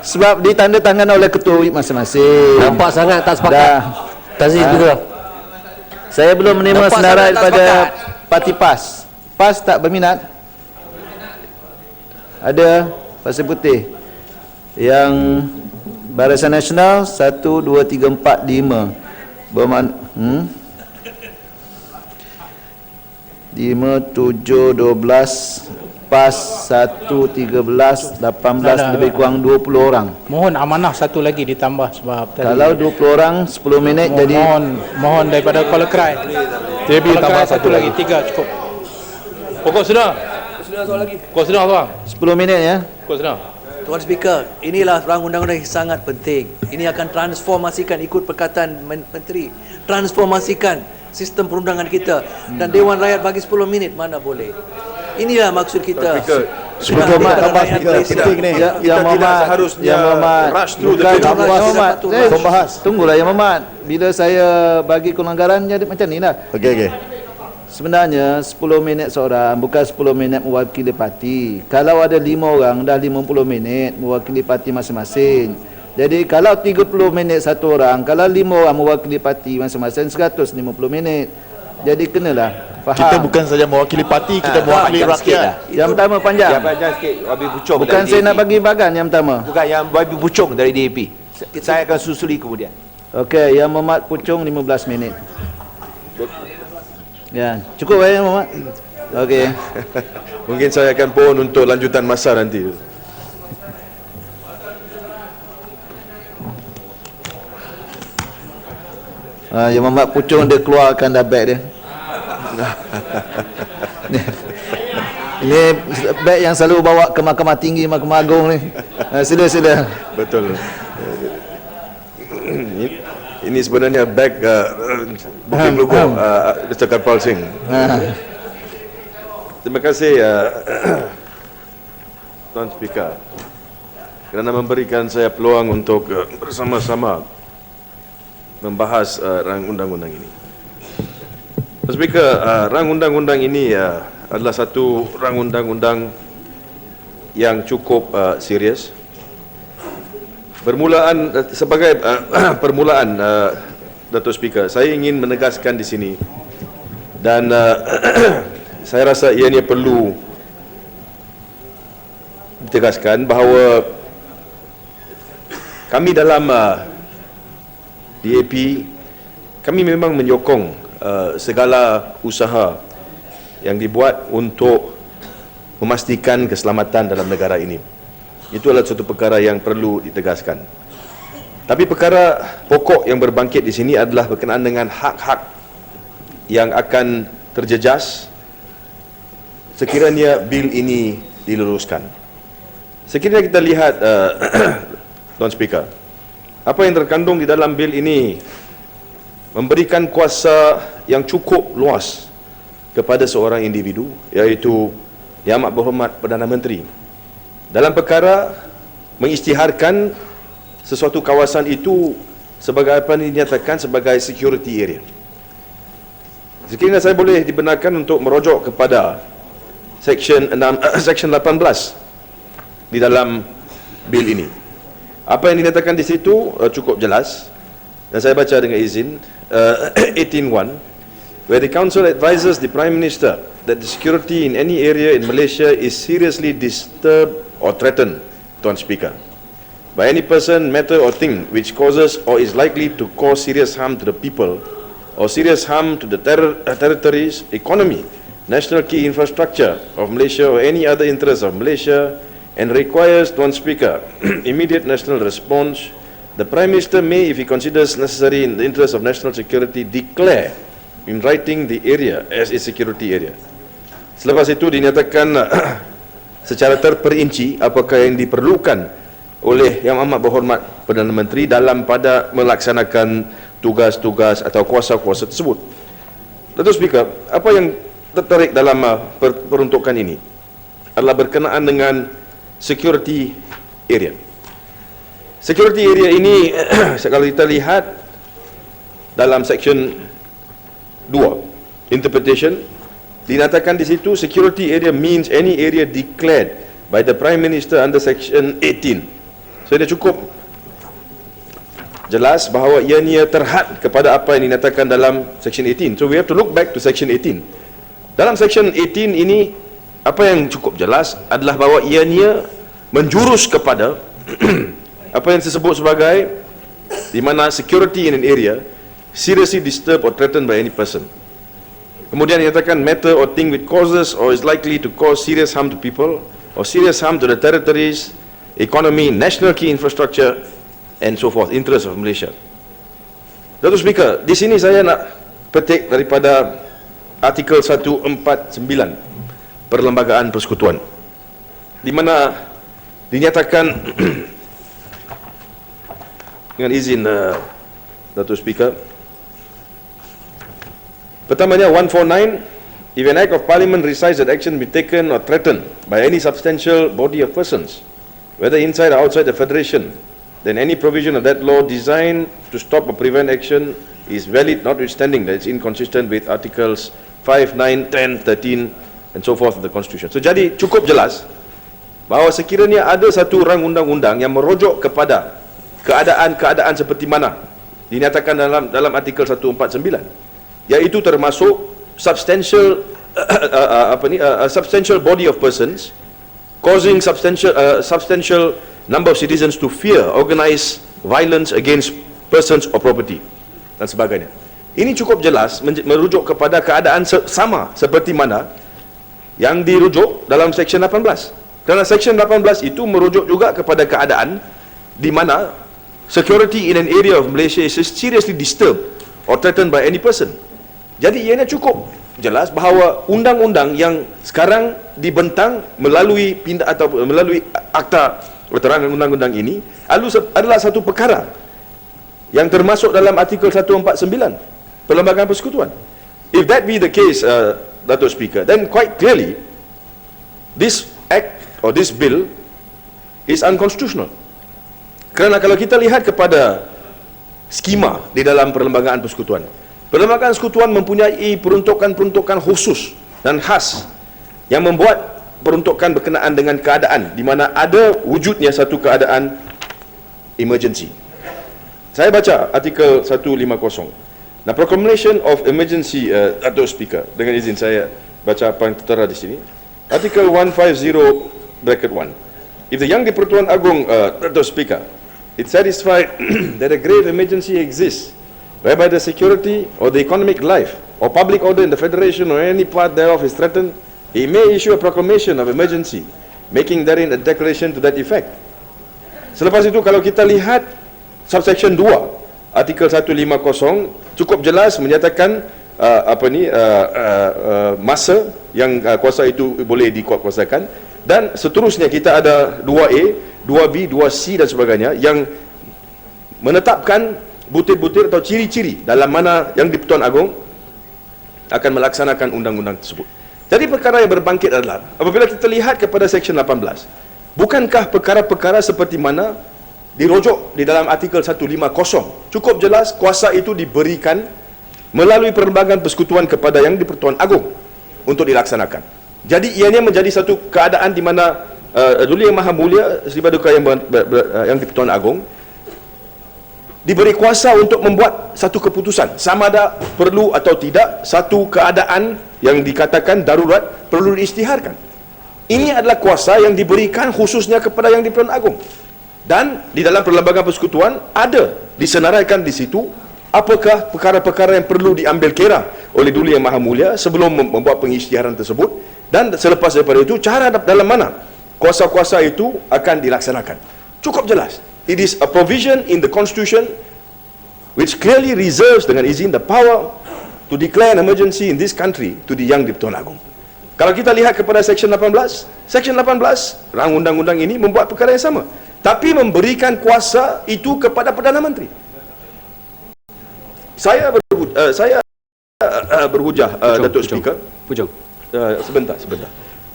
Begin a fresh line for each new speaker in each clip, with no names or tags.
Sebab ditandatangan oleh ketua WIP masing-masing.
Nampak sangat tak sepakat.
Dah.
Tazim juga.
Saya belum menerima
Nampak
senarai
sangat tak
daripada
sepakat.
parti PAS. PAS tak berminat? Ada Pasir Putih. Yang Barisan Nasional 1, 2, 3, 4, 5. 5, 7, 12, PAS 1, 13, 18, lebih kurang 20 orang.
Mohon amanah satu lagi ditambah sebab tadi
Kalau 20 orang 10 minit jadi
mohon daripada Kuala Krai.
TB tambah
satu lagi, 3 cukup. Pokok sudah. Pokok sudah bang.
10 minit ya.
Pokok sudah.
Tuan Speaker, inilah rang undang-undang yang sangat penting. Ini akan transformasikan ikut perkataan Menteri. Transformasikan sistem perundangan kita. Dan Dewan Rakyat bagi 10 minit, mana boleh. Inilah maksud kita.
Speaker tambah speaker penting ni. Yang Muhammad seharusnya rush through the Muhammad. Tunggulah Yang Muhammad. Bila saya bagi kelanggaran jadi macam ni lah.
Okey.
Sebenarnya 10 minit seorang, bukan 10 minit mewakili parti. Kalau ada 5 orang, dah 50 minit mewakili parti masing-masing. Jadi kalau 30 minit satu orang, kalau 5 orang mewakili parti masing-masing, 150 minit. Jadi kenalah faham.
Kita bukan saja mewakili parti, kita mewakili rakyat.
Yang pertama panjang.
Yang panjang sikit, Wabi Pucung.
Bukan saya nak bagi bagan yang pertama.
Bukan, yang Wabi Pucung dari DAP. Saya akan susuli kemudian.
Okey, yang Muhammad Pucung 15 minit. Ya, cukup ya Muhammad. Okey.
Mungkin saya akan pohon untuk lanjutan masa nanti.
Yang Muhammad Pucung dia keluarkan dah beg dia. Ini beg yang selalu bawa ke Mahkamah Tinggi, Mahkamah Agung ni. Sila.
Betul. Ini sebenarnya bag booking logo Dr. Karpal Singh. Terima kasih Tuan Speaker kerana memberikan saya peluang untuk bersama-sama membahas rang undang-undang ini. Tuan Speaker, rang undang-undang ini adalah satu rang undang-undang yang cukup serius. Permulaan sebagai permulaan Datuk Speaker, saya ingin menegaskan di sini dan saya rasa ianya perlu ditegaskan bahawa kami dalam DAP kami memang menyokong segala usaha yang dibuat untuk memastikan keselamatan dalam negara ini. Itu adalah suatu perkara yang perlu ditegaskan. Tapi perkara pokok yang berbangkit di sini adalah berkenaan dengan hak-hak yang akan terjejas sekiranya bil ini diluruskan. Sekiranya kita lihat Tuan Speaker, apa yang terkandung di dalam bil ini memberikan kuasa yang cukup luas kepada seorang individu, iaitu Yang Amat Berhormat Perdana Menteri, dalam perkara mengisytiharkan sesuatu kawasan itu sebagai apa yang dinyatakan sebagai security area. Sekiranya saya boleh dibenarkan untuk merujuk kepada Section 18 di dalam bil ini. Apa yang dinyatakan di situ cukup jelas dan saya baca dengan izin. 18.1, where the Council advises the Prime Minister that the security in any area in Malaysia is seriously disturbed or threatened, Tuan Speaker, by any person, matter or thing which causes or is likely to cause serious harm to the people or serious harm to the territories, economy, national key infrastructure of Malaysia or any other interest of Malaysia, and requires, Tuan Speaker, immediate national response, the Prime Minister may, if he considers necessary in the interest of national security, declare in writing the area as a security area. Selepas itu dinyatakan secara terperinci apakah yang diperlukan oleh Yang Amat Berhormat Perdana Menteri dalam pada melaksanakan tugas-tugas atau kuasa-kuasa tersebut. Datuk Speaker, apa yang tertarik dalam peruntukan ini adalah berkenaan dengan security area. Security area ini kalau kita lihat dalam section 2 interpretation, dinyatakan di situ security area means any area declared by the Prime Minister under section 18 So dia cukup jelas bahawa ianya terhad kepada apa yang dinyatakan dalam Section 18. So we have to look back to Section 18. Dalam Section 18 ini, apa yang cukup jelas adalah bahawa ianya menjurus kepada apa yang disebut sebagai di mana security in an area seriously disturbed or threatened by any person. Kemudian dinyatakan matter or thing which causes or is likely to cause serious harm to people or serious harm to the territories, economy, national key infrastructure and so forth, interest of Malaysia. Datuk Speaker, di sini saya nak petik daripada artikel 149 Perlembagaan Persekutuan, di mana dinyatakan dengan izin Datuk Speaker, pertamanya 149, if an act of parliament recites that action be taken or threatened by any substantial body of persons, whether inside or outside the Federation, then any provision of that law designed to stop or prevent action is valid, notwithstanding that it's inconsistent with articles 5, 9, 10, 13 and so forth of the Constitution. So jadi cukup jelas bahawa sekiranya ada satu rang undang-undang yang merujuk kepada keadaan-keadaan seperti mana dinyatakan dalam artikel 149, iaitu termasuk substantial substantial body of persons causing substantial number of citizens to fear organized violence against persons or property dan sebagainya. Ini cukup jelas merujuk kepada keadaan sama seperti mana yang dirujuk dalam Section 18. Kerana Section 18 itu merujuk juga kepada keadaan di mana security in an area of Malaysia is seriously disturbed or threatened by any person. Jadi ianya cukup jelas bahawa undang-undang yang sekarang dibentang melalui melalui akta keterangan undang-undang ini adalah satu perkara yang termasuk dalam artikel 149 Perlembagaan Persekutuan. If that be the case, Datuk Speaker, then quite clearly this act or this bill is unconstitutional. Kerana kalau kita lihat kepada skema di dalam Perlembagaan Persekutuan, Perlembagaan Persekutuan mempunyai peruntukan-peruntukan khusus dan khas yang membuat peruntukan berkenaan dengan keadaan di mana ada wujudnya satu keadaan emergency. Saya baca artikel 150. Now, Proclamation of Emergency, Datuk Speaker, dengan izin saya baca apa yang tertera di sini. Artikel 150(1). If the Yang di-Pertuan Agong, Datuk Speaker, it satisfied that a grave emergency exists whereby the security or the economic life or public order in the Federation or any part thereof is threatened, he may issue a proclamation of emergency, making therein a declaration to that effect. Selepas itu, kalau kita lihat subsection 2, artikel 150, cukup jelas menyatakan masa yang kuasa itu boleh dikuatkuasakan, dan seterusnya kita ada 2A, 2B, 2C dan sebagainya yang menetapkan butir-butir atau ciri-ciri dalam mana Yang di-Pertuan Agong akan melaksanakan undang-undang tersebut. Jadi perkara yang berbangkit adalah apabila kita lihat kepada Section 18, bukankah perkara-perkara seperti mana dirujuk di dalam artikel 150 cukup jelas kuasa itu diberikan melalui Perlembagaan Persekutuan kepada Yang di-Pertuan Agong untuk dilaksanakan. Jadi ianya menjadi satu keadaan di mana Duli Yang Maha Mulia Sri Paduka Yang di-Pertuan Agong diberi kuasa untuk membuat satu keputusan sama ada perlu atau tidak satu keadaan yang dikatakan darurat perlu diisytiharkan. Ini adalah kuasa yang diberikan khususnya kepada Yang di-Pertuan Agong. Dan di dalam Perlembagaan Persekutuan ada disenaraikan di situ apakah perkara-perkara yang perlu diambil kira oleh Duli Yang Maha Mulia sebelum membuat pengisytiharan tersebut, dan selepas daripada itu cara dalam mana kuasa-kuasa itu akan dilaksanakan. Cukup jelas. It is a provision in the Constitution which clearly reserves dengan izin the power to declare an emergency in this country to the Yang di-Pertuan Agong. Kalau kita lihat kepada Section 18, Section 18 rang undang-undang ini membuat perkara yang sama, tapi memberikan kuasa itu kepada Perdana Menteri. Saya berhujah, Datuk Speaker.
Pujang.
Sebentar.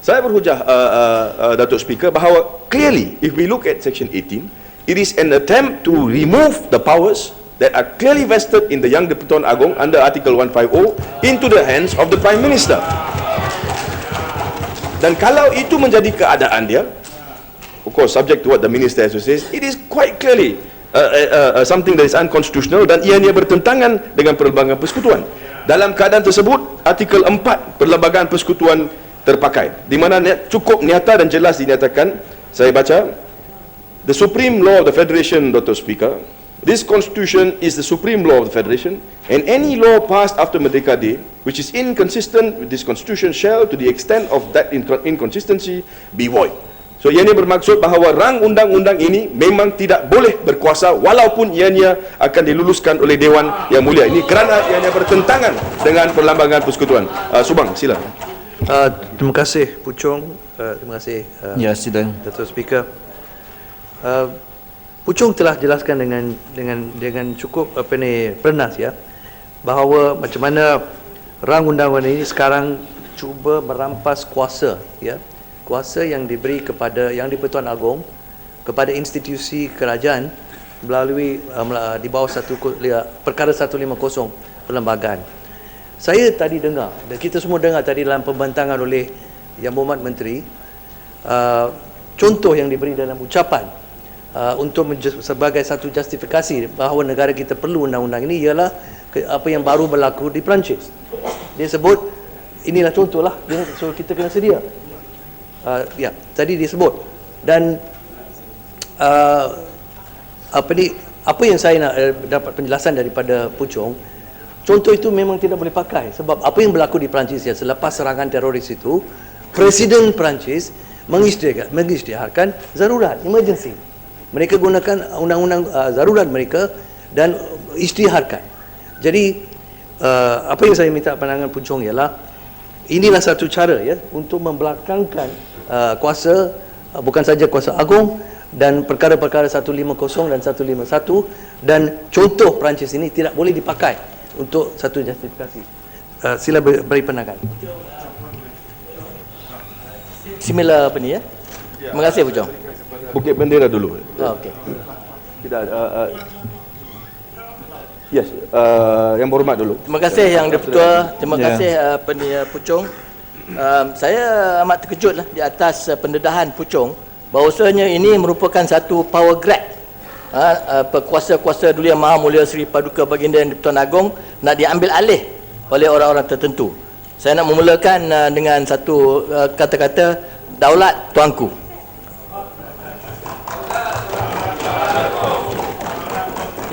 Saya berhujah, Datuk Speaker, bahawa clearly, if we look at Section 18, it is an attempt to remove the powers that are clearly vested in the Yang di-Pertuan Agong under Article 150 into the hands of the Prime Minister. Dan kalau itu menjadi keadaan dia, of course subject to what the minister has to say, it is quite clearly something that is unconstitutional dan ianya bertentangan dengan Perlembagaan Persekutuan. Dalam keadaan tersebut, artikel 4 Perlembagaan Persekutuan terpakai, di mana cukup nyata dan jelas dinyatakan. Saya baca, the supreme law of the Federation, Dr. Speaker, this constitution is the supreme law of the Federation, and any law passed after Merdeka Day which is inconsistent with this constitution shall, to the extent of that inconsistency, be void. So ianya bermaksud bahawa rang undang-undang ini memang tidak boleh berkuasa walaupun ianya akan diluluskan oleh Dewan Yang Mulia. Ini kerana ianya bertentangan dengan Perlembagaan Persekutuan. Subang, sila.
Terima kasih Puchong. Terima kasih
Ya, sila.
Dato' Speaker. Puchong telah jelaskan dengan cukup pernas ya, bahawa macam mana rang undang-undang ini sekarang cuba merampas kuasa ya, kuasa yang diberi kepada Yang di-Pertuan Agong kepada institusi kerajaan melalui di bawah perkara 150 perlembagaan. Saya tadi dengar, dan kita semua dengar tadi dalam pembentangan oleh Yang Berhormat Menteri, contoh yang diberi dalam ucapan untuk sebagai satu justifikasi bahawa negara kita perlu undang-undang ini ialah apa yang baru berlaku di Perancis. Dia sebut inilah contohlah, so kita kena sedia. Ya, tadi disebut. Dan apa yang saya nak dapat penjelasan daripada Puchong, contoh itu memang tidak boleh pakai sebab apa yang berlaku di Perancis ya, selepas serangan teroris itu, Presiden Perancis mengisytiharkan zarurat, emergency. Mereka gunakan undang-undang zarurat mereka dan isytiharkan. Jadi apa yang saya minta pandangan Puchong ialah inilah satu cara ya untuk membelakangkan kuasa, bukan saja kuasa agung dan perkara-perkara 150 dan 151, dan contoh Perancis ini tidak boleh dipakai untuk satu justifikasi. Sila beri pandangan.
Similar apa ni ya? Terima kasih Puchong.
Bukit Bendera dulu.
Okey.
Kita yes, Yang Berhormat dulu.
Terima kasih Yang di-Pertua. Terima kasih Puchong. Saya amat terkejutlah di atas pendedahan Puchong bahawasanya ini merupakan satu power grab. Kuasa-kuasa dulu Yang Maha Mulia Seri Paduka Baginda Yang di-Pertuan Agong nak diambil alih oleh orang-orang tertentu. Saya nak memulakan dengan satu kata-kata, daulat tuanku.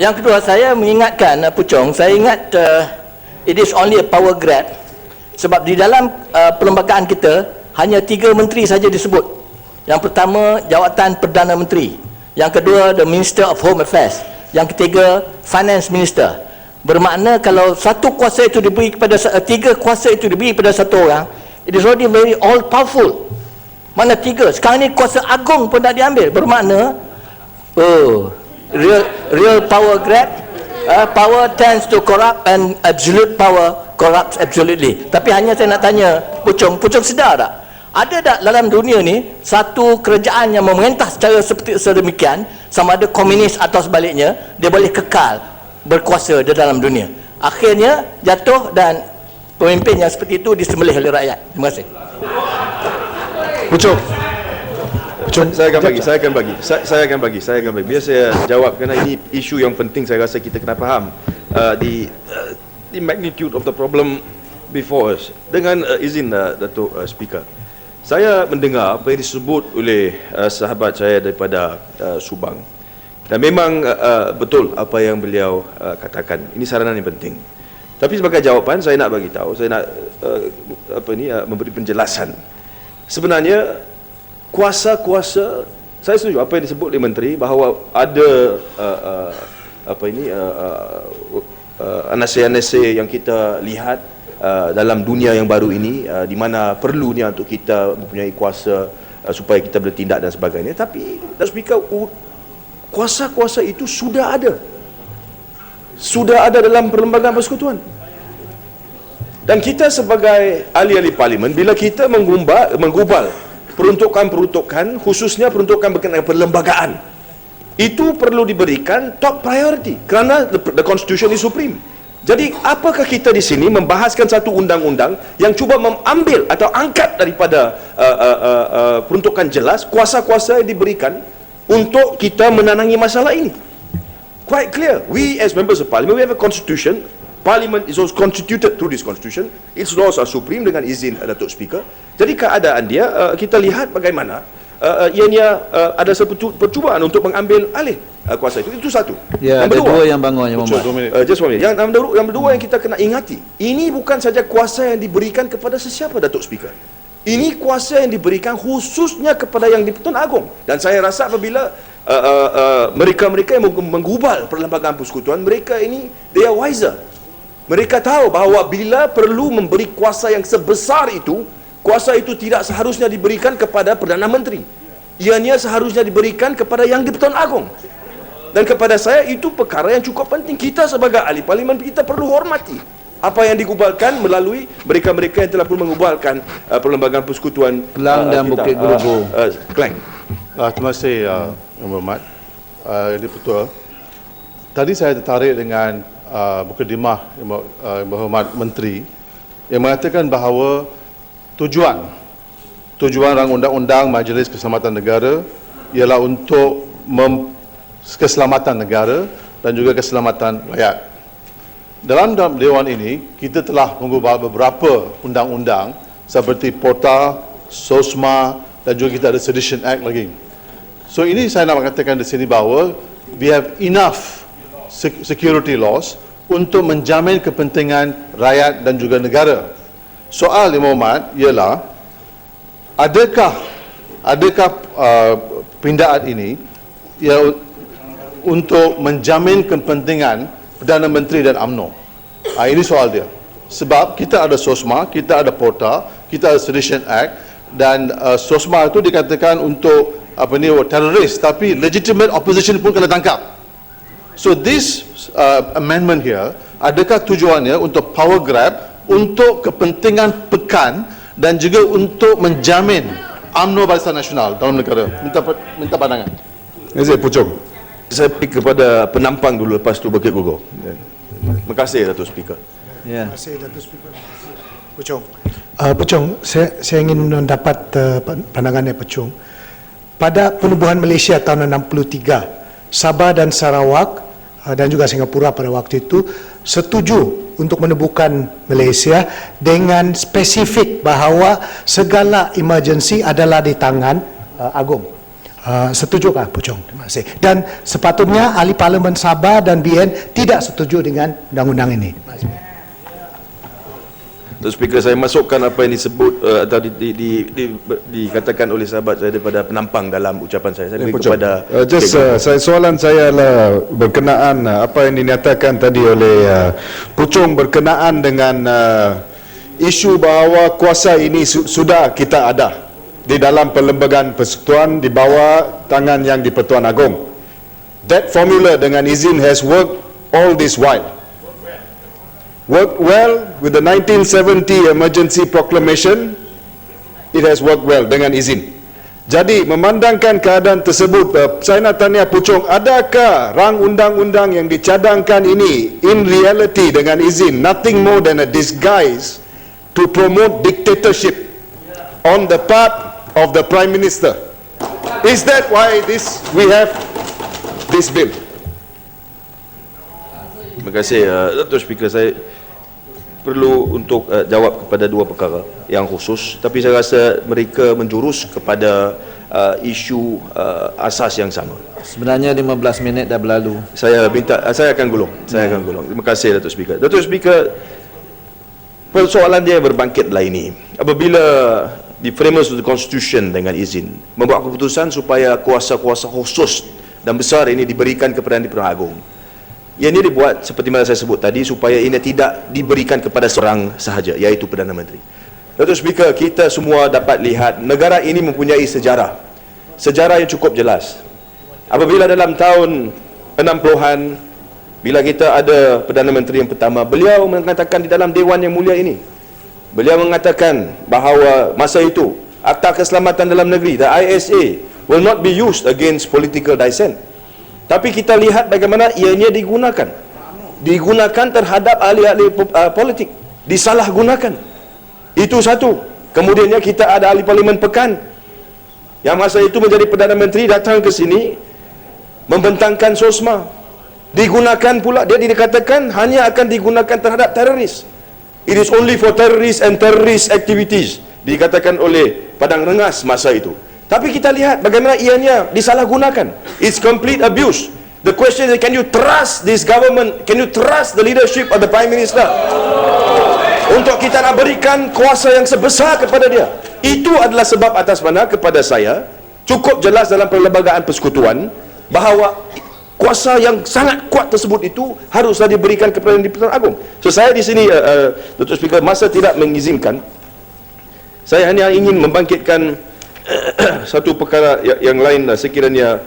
Yang kedua, saya mengingatkan Puchong, saya ingat it is only a power grab sebab di dalam perlembagaan kita hanya 3 menteri saja disebut. Yang pertama, jawatan Perdana Menteri. Yang kedua, the Minister of Home Affairs. Yang ketiga, Finance Minister. Bermakna kalau satu kuasa itu diberi kepada 3 kuasa itu diberi kepada satu orang, it is already very all powerful. Mana 3? Sekarang ni kuasa agung pun dah diambil. Bermakna real power grab. Power tends to corrupt and absolute power corrupts absolutely. Tapi hanya saya nak tanya Puchong sedar tak? Ada tak dalam dunia ni satu kerajaan yang memerintah secara seperti sedemikian, sama ada komunis atau sebaliknya, dia boleh kekal berkuasa di dalam dunia? Akhirnya jatuh dan pemimpin yang seperti itu disembelih oleh rakyat. Terima kasih.
Puchong, saya akan bagi. Biar saya jawab kerana ini isu yang penting. Saya rasa kita kena faham the magnitude of the problem before us. Dengan izin Datuk Speaker, saya mendengar apa yang disebut oleh sahabat saya daripada Subang, dan memang betul apa yang beliau katakan. Ini saranan yang penting. Tapi sebagai jawapan saya nak bagi tahu, saya nak memberi penjelasan. Sebenarnya kuasa-kuasa, saya setuju apa yang disebut oleh Menteri bahawa ada anase-anase yang kita lihat dalam dunia yang baru ini, di mana perlunya untuk kita mempunyai kuasa supaya kita bertindak dan sebagainya. Tapi Datuk Speaker, kuasa-kuasa itu sudah ada dalam Perlembagaan Persekutuan. Dan kita sebagai ahli-ahli parlimen, bila kita menggubal peruntukan-peruntukan, khususnya peruntukan berkenaan perlembagaan, itu perlu diberikan top priority kerana the constitution is supreme. Jadi apakah kita di sini membahaskan satu undang-undang yang cuba mengambil atau angkat daripada peruntukan jelas kuasa-kuasa yang diberikan untuk kita menanangi masalah ini? Quite clear. We as members of parliament, we have a constitution. Parliament is also constituted through this constitution. Its laws are supreme dengan izin Datuk Speaker. Jadi keadaan dia, kita lihat bagaimana ianya ada satu percubaan untuk mengambil alih kuasa itu. Itu satu.
Ya, ada dua yang bangun, Yang Muhammad.
Just one minute. Yang kedua yang kita kena ingati, ini bukan saja kuasa yang diberikan kepada sesiapa, Datuk Speaker. Ini kuasa yang diberikan khususnya kepada yang di-Pertuan Agong. Dan saya rasa apabila mereka-mereka yang menggubal Perlembagaan Persekutuan, mereka ini, they are wiser. Mereka tahu bahawa bila perlu memberi kuasa yang sebesar itu, kuasa itu tidak seharusnya diberikan kepada Perdana Menteri. Ianya seharusnya diberikan kepada yang di-Pertuan Agong. Dan kepada saya itu perkara yang cukup penting. Kita sebagai ahli parlimen, kita perlu hormati apa yang digubalkan melalui mereka-mereka yang telah pun mengubalkan Perlembagaan Persekutuan
Kelang dan Bukit Gerubu.
Kelang.
Terima kasih Yang Berhormat. Jadi betul. Tadi saya tertarik dengan mukadimah Yang Berhormat Menteri yang mengatakan bahawa tujuan rang undang-undang Majlis Keselamatan Negara ialah untuk keselamatan negara dan juga keselamatan rakyat. Dalam Dewan ini, kita telah mengubah beberapa undang-undang seperti POTA, SOSMA dan juga kita ada Sedition Act lagi. So ini saya nak mengatakan di sini bahawa we have enough security laws untuk menjamin kepentingan rakyat dan juga negara. Soal Yang Berhormat ialah adakah pindaan ini ya untuk menjamin kepentingan Perdana Menteri dan UMNO. Ini soal dia. Sebab kita ada SOSMA, kita ada POTA, kita ada Sedition Act dan SOSMA itu dikatakan untuk teroris, tapi legitimate opposition pun kena tangkap. So this amendment here, adakah tujuannya untuk power grab, untuk kepentingan pekan dan juga untuk menjamin UMNO Barisan Nasional dalam negara? Minta pandangan.
Saya Pucung. Saya pergi kepada penampang dulu, lepas tu Bukit Gerubu. Terima kasih Datuk Speaker.
Ya.
Terima kasih Datuk Speaker. Pucung. Pucung, saya ingin mendapat pandangannya Pucung. Pada penubuhan Malaysia tahun 63, Sabah dan Sarawak dan juga Singapura pada waktu itu setuju untuk menubuhkan Malaysia dengan spesifik bahawa segala emergency adalah di tangan Agong. Setujukah Pucung? Terima kasih. Dan sepatutnya ahli parlimen Sabah dan BN tidak setuju dengan undang-undang ini. Terima kasih.
Datuk Speaker, saya masukkan apa yang disebut atau dikatakan oleh sahabat saya daripada penampang dalam ucapan saya. Saya beri kepada
soalan saya adalah berkenaan apa yang dinyatakan tadi oleh Pucung berkenaan dengan isu bahawa kuasa ini sudah kita ada di dalam Perlembagaan Persekutuan di bawah tangan yang di-Pertuan Agong. That formula dengan izin has worked all this while. Worked well with the 1970 Emergency Proclamation. It has worked well dengan izin. Jadi memandangkan keadaan tersebut, saya nak tanya Pucung, adakah rang undang-undang yang dicadangkan ini in reality dengan izin nothing more than a disguise to promote dictatorship on the part of the Prime Minister? Is that why we have this bill?
Terima kasih Datuk Speaker. Saya perlu untuk jawab kepada dua perkara yang khusus, tapi saya rasa mereka menjurus kepada isu asas yang sama.
Sebenarnya 15 minit dah berlalu.
Saya akan gulung. Terima kasih Datuk Speaker. Datuk Speaker, persoalan dia berbangkit lah ini. Apabila di framers of the constitution dengan izin membuat keputusan supaya kuasa-kuasa khusus dan besar ini diberikan kepada yang di-Pertuan Agong. Yang ini dibuat seperti mana saya sebut tadi supaya ini tidak diberikan kepada seorang sahaja, iaitu Perdana Menteri. Datuk Speaker, kita semua dapat lihat negara ini mempunyai sejarah yang cukup jelas. Apabila dalam tahun 60-an, bila kita ada Perdana Menteri yang pertama, beliau mengatakan di dalam Dewan yang mulia ini, beliau mengatakan bahawa masa itu Akta Keselamatan Dalam Negeri, the ISA, will not be used against political dissent. Tapi kita lihat bagaimana ianya digunakan digunakan terhadap ahli-ahli politik, disalahgunakan. Itu satu. Kemudiannya kita ada ahli parlimen pekan yang masa itu menjadi Perdana Menteri, datang ke sini membentangkan SOSMA. Digunakan pula, dia dikatakan hanya akan digunakan terhadap teroris. It is only for terrorist and terrorist activities, dikatakan oleh Padang Rengas masa itu. Tapi kita lihat bagaimana ianya disalahgunakan. It's complete abuse. The question is, can you trust this government? Can you trust the leadership of the Prime Minister? Untuk kita nak berikan kuasa yang sebesar kepada dia. Itu adalah sebab atas mana kepada saya cukup jelas dalam perlembagaan persekutuan bahawa kuasa yang sangat kuat tersebut itu haruslah diberikan kepada Di-Pertuan Agong. So saya di sini, Dr. Speaker, masa tidak mengizinkan, saya hanya ingin membangkitkan satu perkara yang lain sekiranya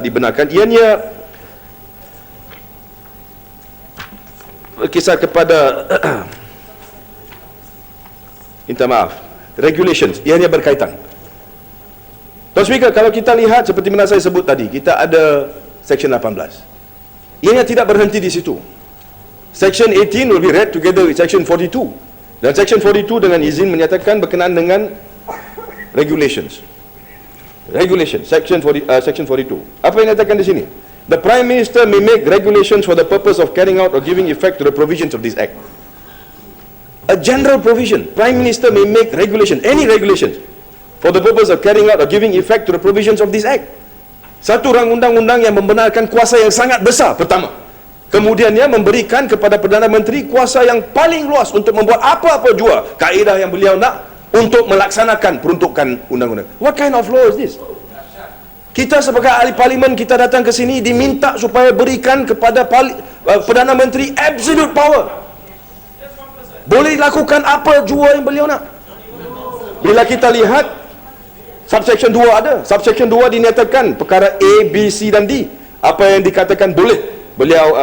dibenarkan. Ianya kisah kepada minta maaf, regulations, ianya berkaitan. Tuan Speaker, kalau kita lihat seperti mana saya sebut tadi, kita ada Section 18. Ianya tidak berhenti di situ. Section 18 will be read together with Section 42. Dan Section 42 dengan izin menyatakan berkenaan dengan regulations. Regulation, Section 42. Apa yang dikatakan di sini? The Prime Minister may make regulations for the purpose of carrying out or giving effect to the provisions of this Act. A general provision. Prime Minister may make regulation, any regulations, for the purpose of carrying out or giving effect to the provisions of this Act. Satu rang undang-undang yang membenarkan kuasa yang sangat besar, pertama. Kemudiannya memberikan kepada Perdana Menteri kuasa yang paling luas untuk membuat apa-apa jua kaedah yang beliau nak untuk melaksanakan peruntukan undang-undang. What kind of law is this? Kita sebagai ahli parlimen, kita datang ke sini diminta supaya berikan kepada Perdana Menteri absolute power. Boleh lakukan apa jua yang beliau nak. Bila kita lihat Subsection 2 ada. Subsection 2 dinyatakan perkara A, B, C dan D. Apa yang dikatakan boleh beliau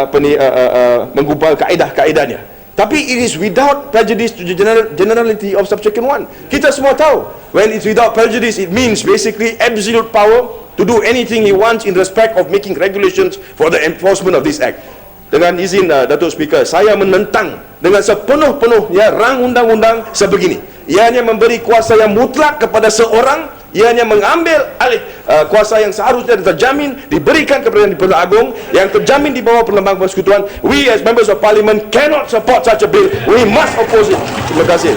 menggubal kaedah-kaedahnya. Tapi it is without prejudice to the generality of Subsection 1. Kita semua tahu, when it's without prejudice, it means basically absolute power to do anything he wants in respect of making regulations for the enforcement of this Act. Dengan izin Datuk Speaker, saya menentang dengan sepenuh-penuhnya rang undang-undang sebegini. Ianya memberi kuasa yang mutlak kepada seorang, ianya mengambil alih kuasa yang seharusnya terjamin diberikan kepada Di-Pertuan Agong yang terjamin di bawah Perlembagaan Persekutuan. We as members of Parliament cannot support such a bill. We must oppose it. Terima kasih.